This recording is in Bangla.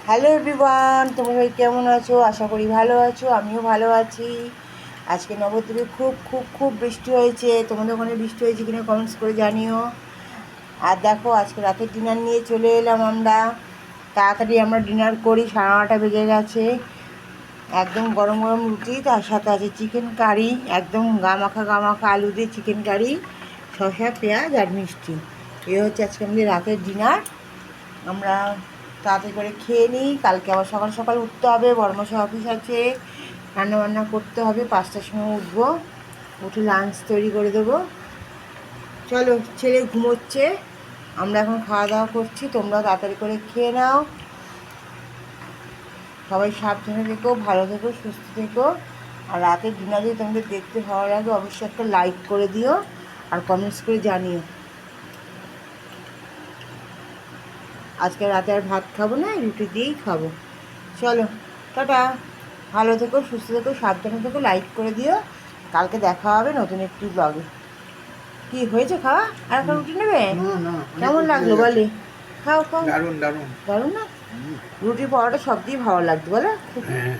হ্যালো এভরিওয়ান, তোমরা সবাই কেমন আছো? আশা করি ভালো আছো, আমিও ভালো আছি। আজকে নবদ্বীপে খুব খুব খুব বৃষ্টি হয়েছে। তোমাদের ওখানে বৃষ্টি হয়েছে কিনা কমেন্টস করে জানিও। আর দেখো, আজকে রাতের ডিনার নিয়ে চলে এলাম আমরা। তাড়াতাড়ি আমরা ডিনার করি, 9:30 বেজে গেছে। একদম গরম গরম রুটি, তার সাথে আছে চিকেন কারি, একদম গামাখা গামাখা আলু দিয়ে চিকেন কারি, শসা, পেঁয়াজ আর মিষ্টি। এই হচ্ছে আজকে আমাদের রাতের ডিনার। আমরা তাড়াতাড়ি করে খেয়ে নিই, কালকে আবার সকাল সকাল উঠতে হবে, বড়মশাই অফিস আছে, রান্নাবান্না করতে হবে। 5টার সময় উঠবো, উঠে লাঞ্চ তৈরি করে দেবো। চলো, ছেলে ঘুমোচ্ছে, আমরা এখন খাওয়া দাওয়া করছি। তোমরা তাড়াতাড়ি করে খেয়ে নাও। সবাই সাবধানে থেকো, ভালো থেকো, সুস্থ থেকো। আর রাতের ডিনার যদি তোমাদের দেখতে ভালো লাগে, অবশ্যই একটা লাইক করে দিও আর কমেন্টস করে জানিও। আজকে রাতে আর ভাত খাবো না, রুটি দিয়েই খাবো। চলো, টাটা। ভালো থেকো, সুস্থ থেকো, সাবধানে থেকো, লাইক করে দিও। কালকে দেখা হবে নতুন একটি ব্লগে। কি হয়েছে খাওয়া? আর একটা রুটি নেবে? কেমন লাগলো বলে? খাও খাও। দারুণ দারুণ। দারুণ না? রুটি পরোটা সব দিয়ে ভালো লাগতো বলো? হ্যাঁ।